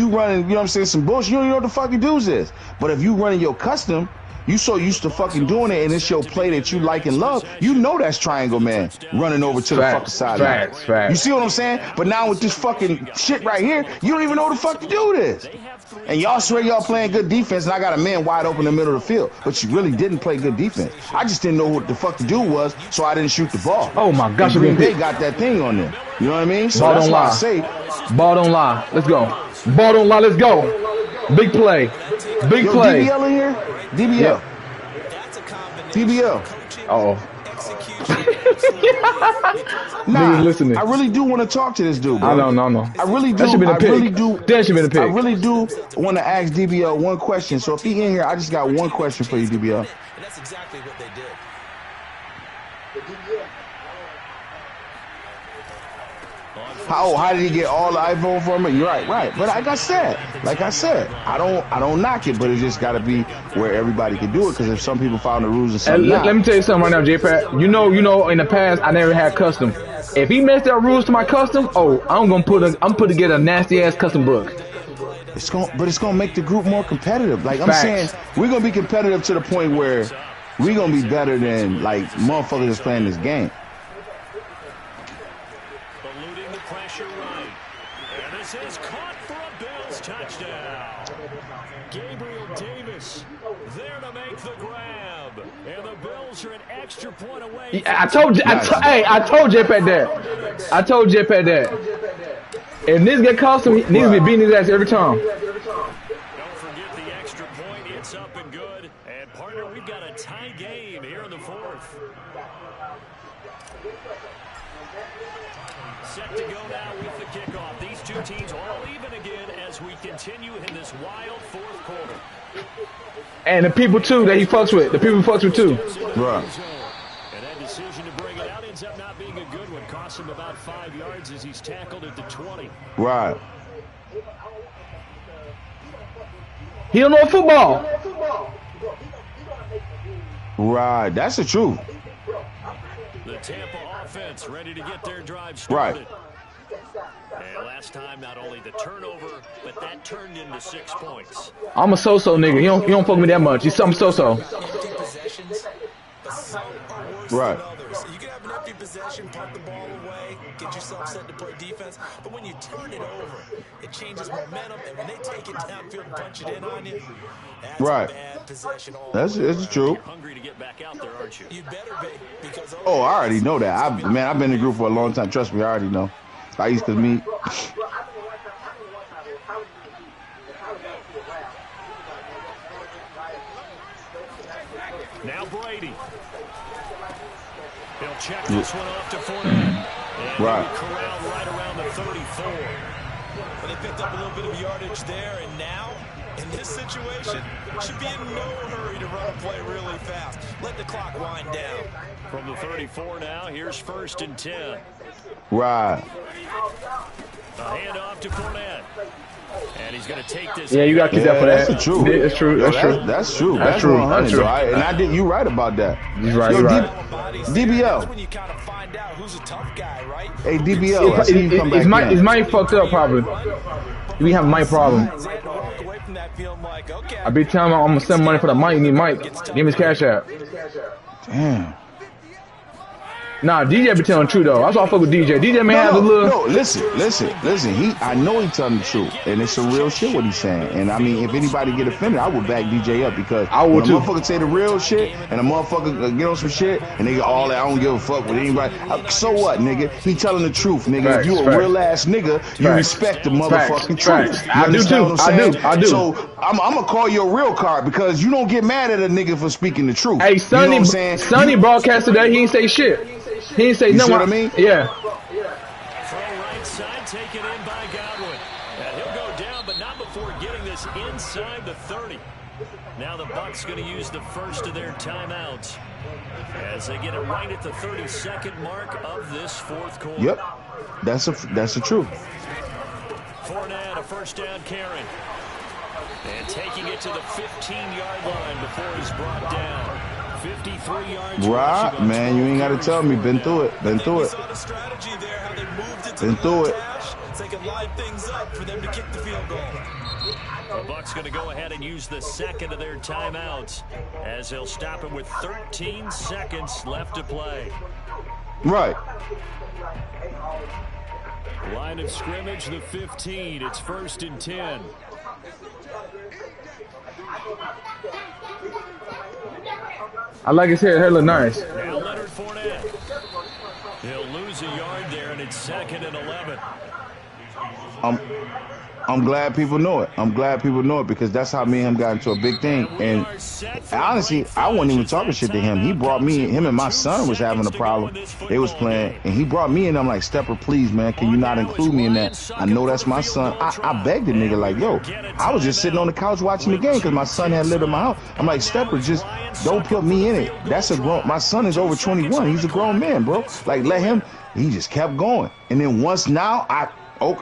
S6: running, you know what I'm saying, some bullshit. You don't even know what the fucking dudes is. But if you running your custom, you so used to fucking doing it, and it's your play that you like and love, you know that's Triangle Man running over to the fucking sideline. You see what I'm saying? But now with this fucking shit right here, you don't even know what the fuck to do with this. And y'all swear y'all playing good defense, and I got a man wide open in the middle of the field, but you really didn't play good defense. I just didn't know what the fuck to do was, so I didn't shoot the ball.
S7: Oh my gosh,
S6: Green Bay got that thing on there. You know what I mean? So that's why I say,
S7: ball don't lie. Let's go. Ball don't lie. Let's go. Big play. Big play.
S6: DBL in here? DBL.
S7: Yep.
S6: DBL.
S7: Nah, listening.
S6: I really do want to talk to this dude, bro.
S7: I know.
S6: I really do.
S7: That should be the pick. That should be the pick.
S6: I really do want to ask DBL one question. So if he in here, I just got one question for you, DBL.
S3: And that's exactly what they did.
S6: How did he get all the iPhone from it? You're right. But like I said, I don't knock it, but it just got to be where everybody can do it. Because if some people follow the rules and some
S7: let me tell you something right now, J-Pat. You know, in the past I never had custom. If he messed up rules to my custom, I'm put together a nasty ass custom book.
S6: It's gonna make the group more competitive. Like I'm saying, we're gonna be competitive to the point where we gonna be better than like motherfuckers that's playing this game.
S5: Eluding the pressure right. And this is caught for a Bills touchdown. Gabriel Davis there to make the grab. And the Bills are an extra point away.
S7: I told J-Pat that. I told J-Pat that. If niggas get caught, he needs to be beating his ass every time.
S5: Don't forget the extra point. It's up and good. And, partner, we've got a tie game here in the fourth. Set to go now with the kickoff. These two teams all even again as we continue in this wild fourth quarter.
S7: And the people, too, that he fucks with. The people he fucks with, too.
S6: Right.
S5: And that decision to bring it out ends up not being a good one. Costs him about 5 yards as he's tackled at the 20.
S6: Right.
S7: He don't know football.
S6: Right. That's the truth.
S5: The Tampa offense ready to get their drive started.
S6: Right.
S5: And last time, not only the turnover, but that turned into 6 points.
S7: I'm a so-so nigga. He don't fuck with me that much. He's something so-so.
S3: Empty possessions, but some are worse
S6: Right.
S3: than others. You can have an empty possession, punt the ball away, get yourself set to play defense, but when you turn it over, it changes momentum, and when they take it downfield and punch it in on you, that's
S6: Right.
S3: a bad possession.
S6: It's true.
S5: You're hungry to get back out there, aren't you?
S3: You better be, because
S6: Oh, I already know that. I've been in the group for a long time. Trust me, I already know. I used to meet.
S5: Now Brady. He'll check this one off to Fournette. And
S6: Right.
S5: corralled right around the 34.
S3: But they picked up a little bit of yardage there, and now, in this situation, should be in no hurry to run a play really fast. Let the clock wind down.
S5: From the 34 now, here's 1st and 10.
S6: Right.
S5: A handoff to Fournette. And he's going to take this.
S7: Yeah, you got to keep that for that.
S6: That's the truth.
S7: That's true. That's true.
S6: That's true.
S7: That's
S6: That's
S7: true.
S6: 100.
S7: That's true.
S6: And I did. You right about that.
S7: He's right.
S6: Yo,
S7: You're right.
S6: DBL.
S3: That's when you kind of find out who's a tough guy, right?
S6: Hey, DBL. I see you come back in.
S7: His mind fucked up, probably. We have a mic problem. I be telling him I'm gonna send money for the mic. You need mic. Give me his cash app.
S6: Damn.
S7: Nah, DJ be telling the truth though. That's why I fuck with DJ. DJ may have a little.
S6: No, listen. I know he telling the truth, and it's some real shit what he's saying. And I mean, if anybody get offended, I would back DJ up because
S7: I would
S6: when a
S7: too.
S6: motherfucker say the real shit, and a motherfucker get on some shit, and they get all that. I don't give a fuck with anybody. So what, nigga? He telling the truth, nigga.
S7: Facts,
S6: if you a
S7: facts.
S6: real ass nigga, you
S7: Facts.
S6: respect the motherfucking truth.
S7: Facts.
S6: You
S7: I do
S6: understand
S7: too.
S6: what I'm saying?
S7: I do.
S6: So I'm gonna call you a real card because you don't get mad at a nigga for speaking the truth.
S7: Hey,
S6: you know what I'm saying?
S7: Sonny broadcast today. He ain't say shit. He ain't say
S6: You
S7: no.
S6: see what I mean?
S7: Yeah.
S5: Throw right side, taken in by Godwin. And he'll go down, but not before getting this inside the 30. Now the Bucs going to use the first of their timeouts as they get it right at the 32nd mark of this fourth quarter.
S6: Yep, that's the truth.
S5: Fournette, a first down carry. And taking it to the 15-yard line before he's brought down. 53 yards.
S6: Right, man, you ain't got to tell me. Been through it. Been through it.
S3: The strategy there, how they moved it to
S6: Been through it.
S3: so they could line things up for them to kick the field goal.
S5: The Bucs going to go ahead and use the second of their timeouts as they'll stop him with 13 seconds left to play.
S6: Right.
S5: Line of scrimmage, the 15. It's 1st and 10.
S7: I like his hair. Hair look nice.
S5: Now Leonard Fournette. He'll lose a yard there, and it's 2nd and 11.
S6: I'm glad people know it. I'm glad people know it because that's how me and him got into a big thing. And honestly, I wasn't even talking shit to him. He brought me, him and my son was having a problem. They was playing, and he brought me in. I'm like, Stepper, please, man, can you not include me in that? I know that's my son. I begged the nigga, like, yo, I was just sitting on the couch watching the game because my son had lived in my house. I'm like, Stepper, just don't put me in it. That's a grown, my son is over 21. He's a grown man, bro. Like, let him, he just kept going. And then once now,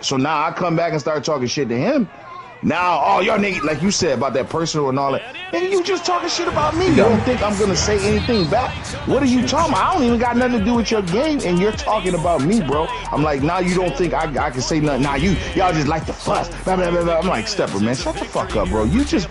S6: so now I come back and start talking shit to him. Now, oh, y'all niggas, like you said about that personal and all that. Nigga, you just talking shit about me. You don't think I'm gonna say anything back? What are you talking about? I don't even got nothing to do with your game, and you're talking about me, bro. I'm like, now you don't think I can say nothing? Now y'all just like to fuss. Blah, blah, blah, blah. I'm like, Stepper, man, shut the fuck up, bro. You just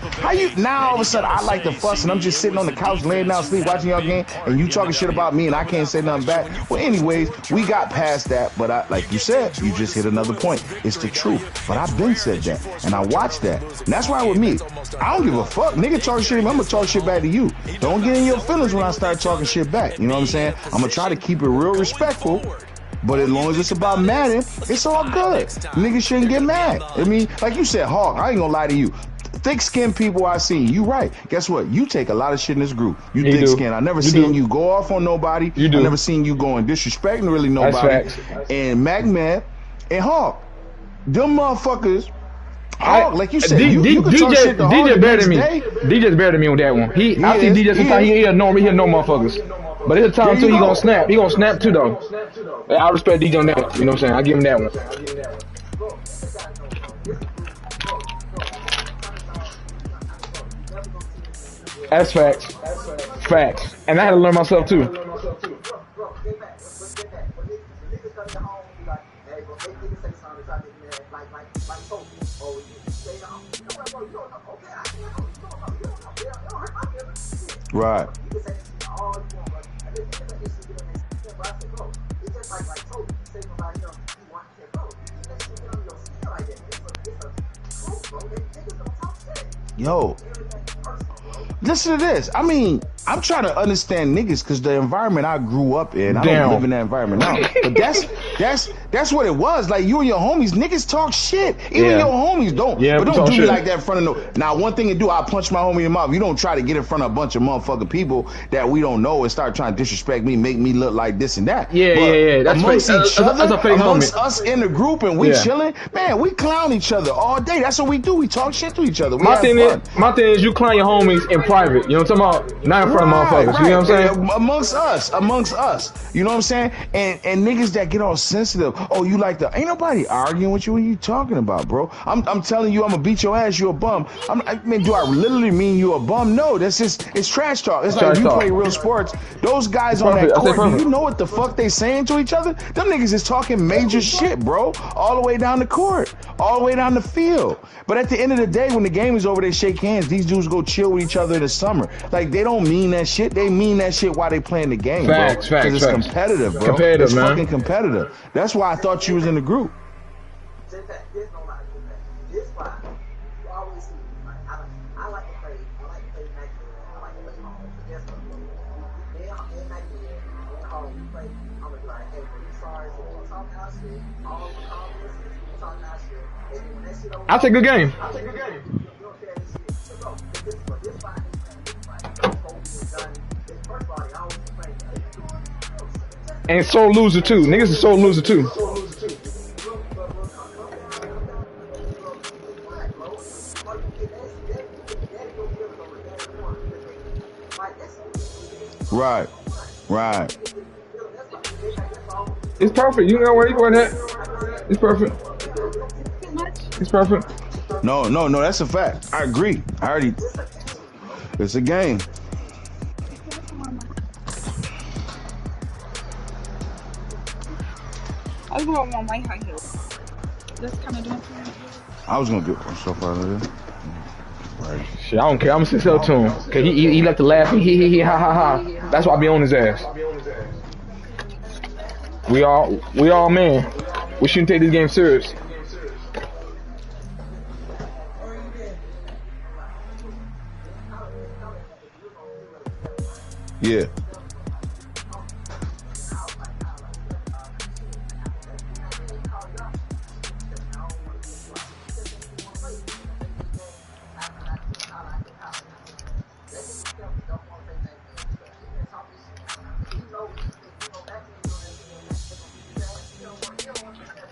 S6: now all of a sudden I like to fuss, and I'm just sitting on the couch laying down asleep watching y'all game, and you talking shit about me, and I can't say nothing back. Well, anyways, we got past that, but like you said, you just hit another point. It's the truth. But I've been said that, and I watched that. And that's why with me, I don't give a fuck. Nigga talk shit, I'm gonna talk shit back to you. Don't get in your feelings when I start talking shit back. You know what I'm saying? I'm gonna try to keep it real respectful. But as long as it's about Madden, it's all good. Niggas shouldn't get mad. I mean, like you said, Hawk, I ain't gonna lie to you. Thick-skinned people I seen, you right. Guess what? You take a lot of shit in this group. You thick-skinned. I never seen you go off on nobody. I never seen you going disrespecting really nobody. And Mack Med and Hawk, them motherfuckers. Like you said, you can talk shit to Hawk
S7: DJ better than me. DJ's better than me on that one. I see DJ sometimes he'll know motherfuckers. But there's a time too he gonna snap. He gonna snap too though. I respect DJ on that one. You know what I'm saying? I give him that one. That's facts. Facts. And I had to learn myself too.
S6: Right. Yo, listen to this. I mean, I'm trying to understand niggas because the environment I grew up in, I don't live in that environment now. But that's what it was. Like you and your homies, niggas talk shit. Even your homies don't. Yeah, but don't do me like that in front of no. Now, one thing to do, I'll punch my homie in the mouth. You don't try to get in front of a bunch of motherfucking people that we don't know and start trying to disrespect me, make me look like this and that.
S7: Yeah. That's
S6: amongst each other,
S7: that's a fake
S6: amongst us in the group, and we chilling. Man, we clown each other all day. That's what we do. We talk shit to each other.
S7: My thing is, you clown your homies in private. You know what I'm talking about? Not in front of motherfuckers. Right. You know what I'm saying?
S6: Amongst us. You know what I'm saying? And niggas that get all sensitive. Oh, you like the? Ain't nobody arguing with you. What are you talking about, bro? I'm telling you, I'm gonna beat your ass. You a bum. I mean, do I literally mean you a bum? No, that's just it's trash talk. It's like if you play real sports. Those guys on that court, do you know what the fuck they saying to each other? Them niggas is talking major shit, bro. All the way down the court, all the way down the field. But at the end of the day, when the game is over, they shake hands. These dudes go chill with each other in the summer. Like they don't mean that shit. They mean that shit while they playing the game, bro. Because it's competitive, bro. It's fucking competitive. That's why I thought you was in the group.
S7: I'll take a good game. And sore loser too. Niggas is sore loser too.
S6: Right.
S7: It's perfect. You know where you going at? It's perfect. It's perfect.
S6: No, that's a fact. I agree. It's a game.
S8: I was going on my high heels. Just kind of doing something.
S6: I was gonna get myself out of there.
S7: Right. Shit, I don't care. I'm gonna sit up to him. Cause he left to laugh. He ha ha ha. That's why I be on his ass. We all man. We shouldn't take this game serious.
S6: Yeah.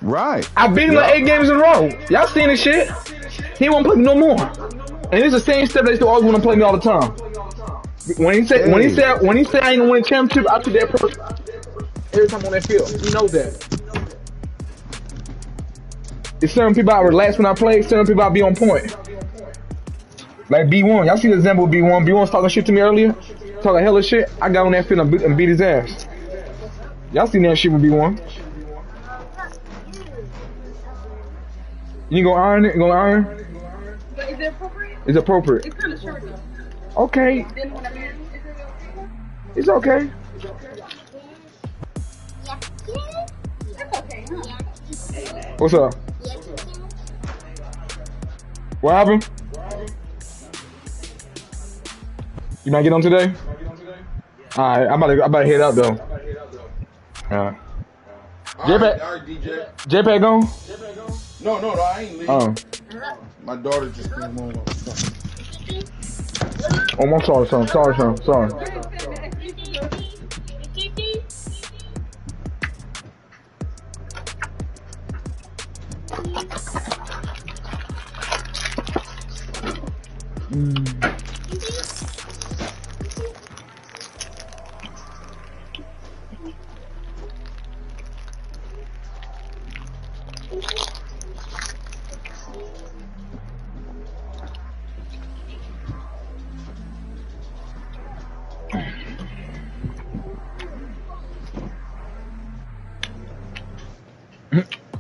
S6: Right.
S7: I beat him like 8 games in a row. Y'all seen this shit? He won't play me no more. And it's the same stuff they still always want to play me all the time. When he said I ain't gonna win a championship, I took that person every time on that field. He knows that. It's certain people I relax when I play. Certain people I be on point. Like B1, y'all see the example of B1. B1 was talking shit to me earlier, talking hella shit. I got on that field and beat his ass. Y'all seen that shit with B1. You gonna iron it? You gonna iron?
S8: But is it appropriate?
S7: It's appropriate.
S8: It's kind of short though.
S7: Okay.
S8: Then when I'm married, is
S7: It's
S8: it okay?
S7: okay.
S8: That's okay, huh?
S7: What's up? What happened? You might get on today? Alright, I'm about to head out though. Alright.
S9: Alright, DJ.
S7: JPEG gone?
S9: No, I ain't leaving.
S7: Oh.
S9: My daughter just came home.
S7: Oh, I'm sorry, son. Sorry.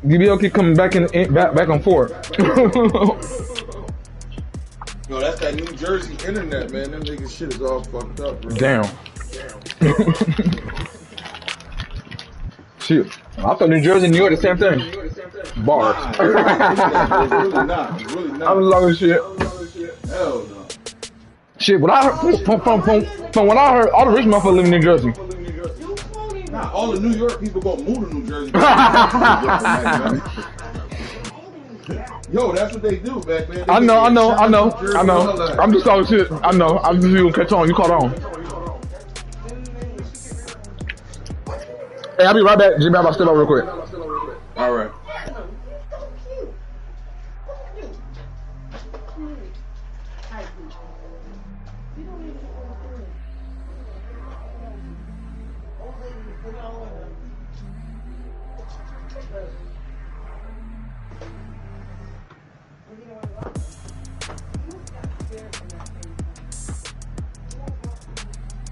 S7: DBL keep coming back back and forth.
S9: Yo, that's that New Jersey internet, man. Them niggas shit is all fucked up, bro.
S7: Damn. Shit. I thought New Jersey and New York the same thing. Bars.
S9: Nah, it's really not. It's really not.
S7: I'm long shit.
S9: Hell no.
S7: Shit, what I heard from what I heard, all the rich motherfuckers live in New Jersey.
S9: Nah, all the New York people gonna move to New Jersey. Yo, that's what they do back there.
S7: I know. I'm just talking shit. I know. I'm just gonna catch on. You caught on. Hey, I'll be right back. Jimmy, I'm about to step out real quick.
S9: All right.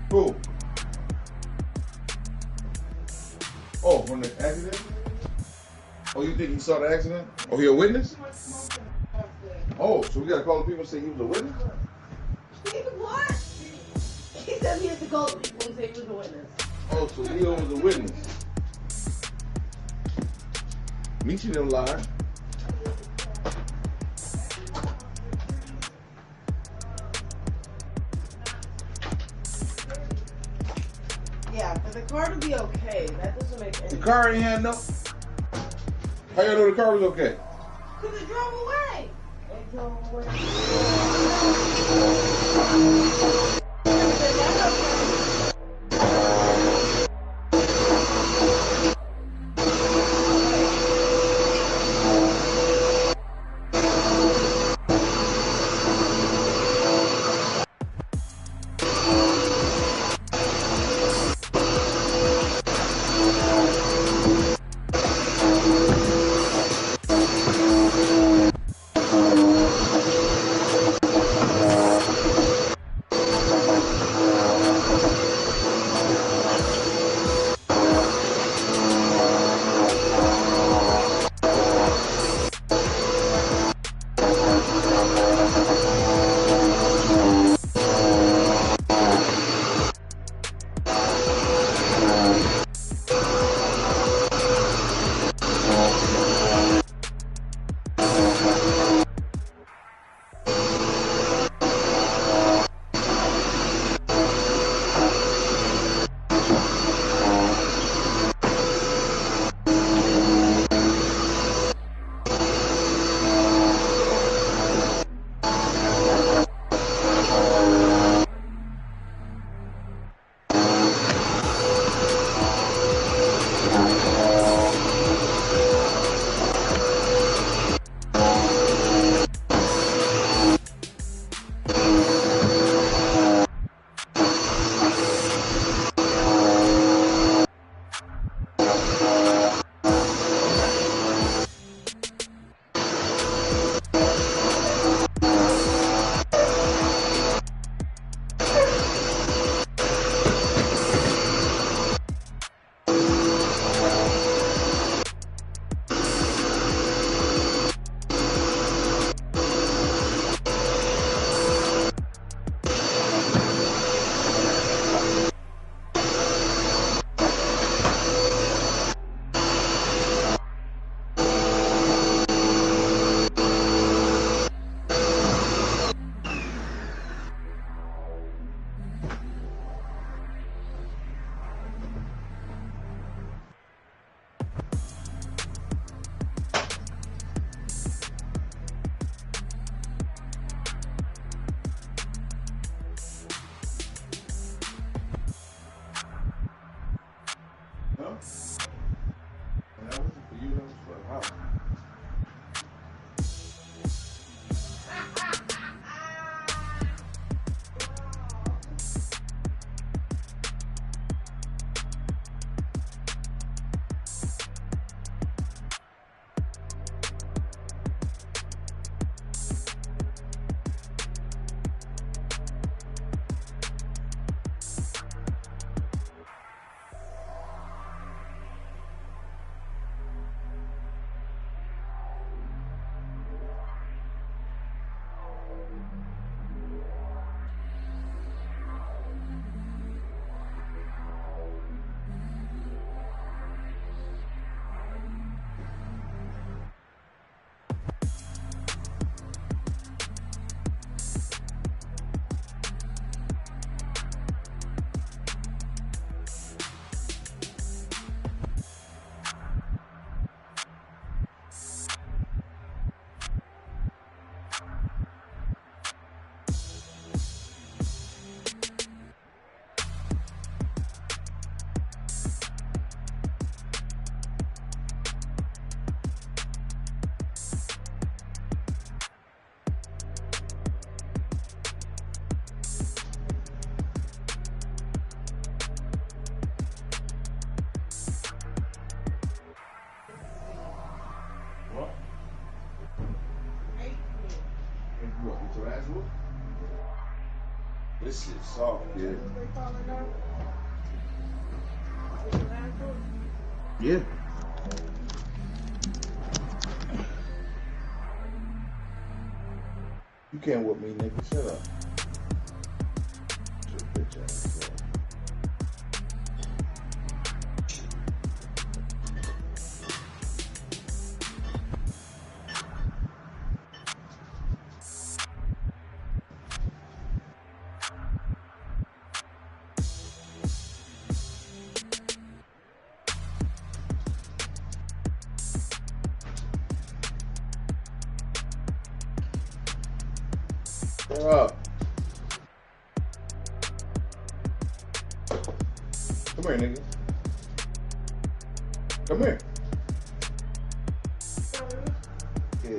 S9: Who? Oh, from the accident? Oh, you think he saw the accident? Oh, he a witness? Oh, so we gotta call the people and say he was a witness?
S10: What? He said he had to call the people and say he was a witness.
S9: Oh, so Leo was a witness. Michi didn't lie.
S10: Yeah, but the car to be okay. That doesn't make any sense.
S9: The car ain't had no. How you know the car was okay?
S10: Because it drove away. It drove away.
S9: This shit's soft, kid. Yeah. You can't whoop me, nigga. Shut up. Shut your bitch ass up. Shut up. Come here, nigga. Come here. Yeah.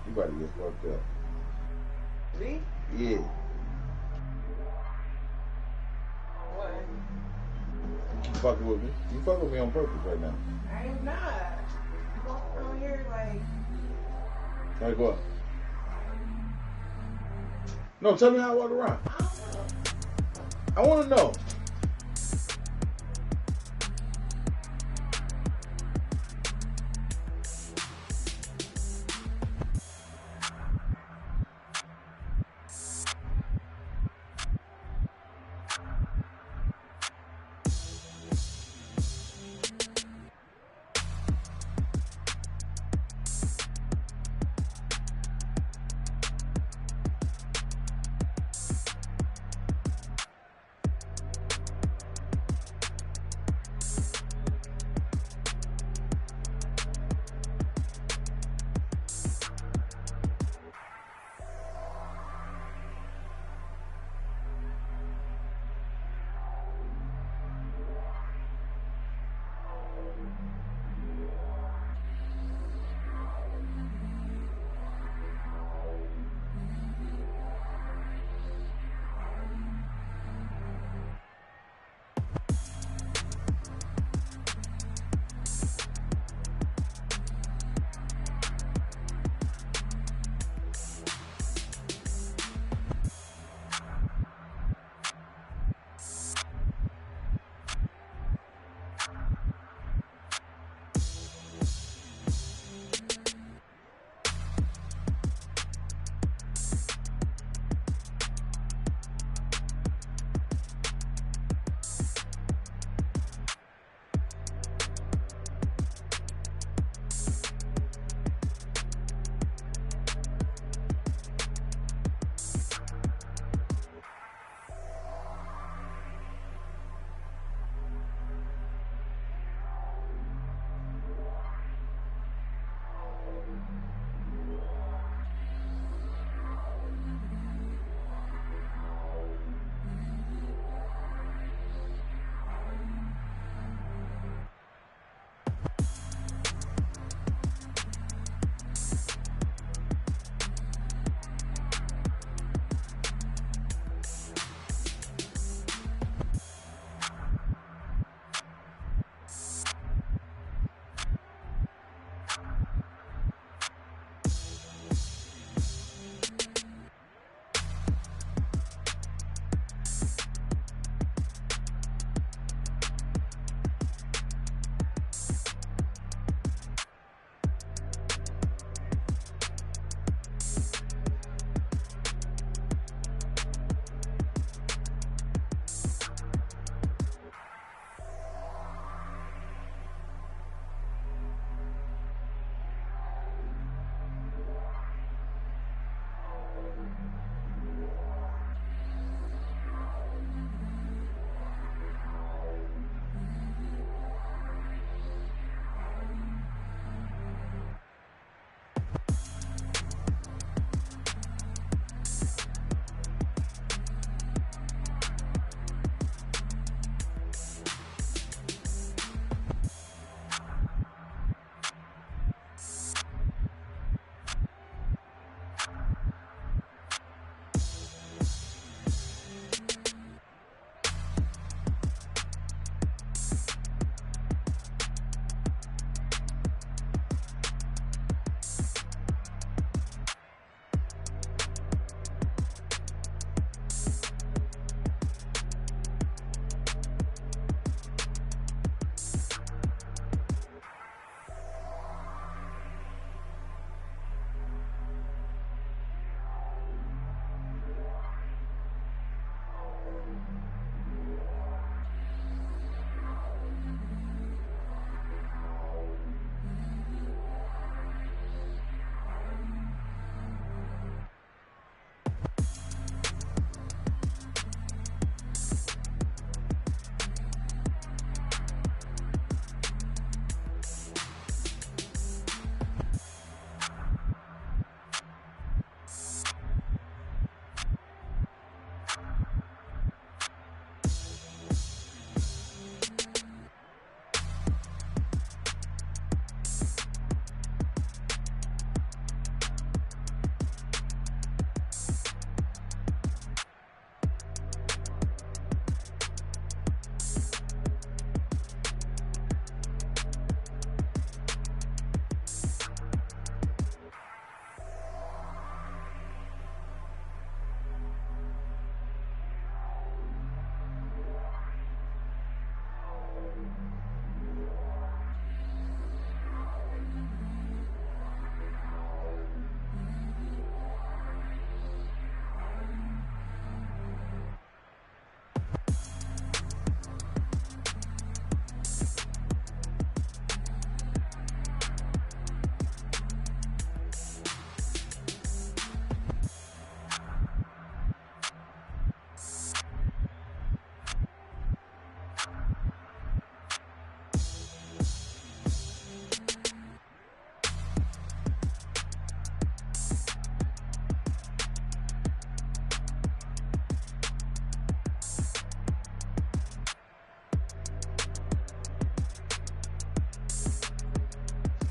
S9: You about to get fucked up.
S10: Me?
S9: Yeah.
S10: What?
S9: You keep fucking with me. You fucking with me on purpose right now.
S10: I am not. You walk around here like.
S9: Like what? No, tell me how I walk around. I want to know.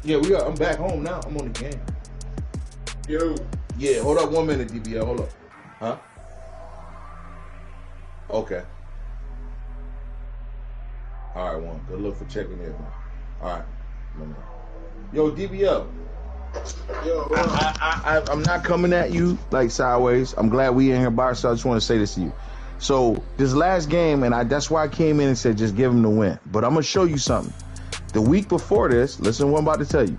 S9: Yeah, I'm back home now. I'm on the game.
S11: Yo.
S9: Yeah, hold up 1 minute, DBL. Hold up. Huh? Okay. All right, one. Good luck for checking in. All right. Yo, DBL.
S11: Yo,
S6: I'm not coming at you like sideways. I'm glad we in here by ourselves. I just want to say this to you. So this last game, and that's why I came in and said just give him the win. But I'm gonna show you something. The week before this, listen to what I'm about to tell you.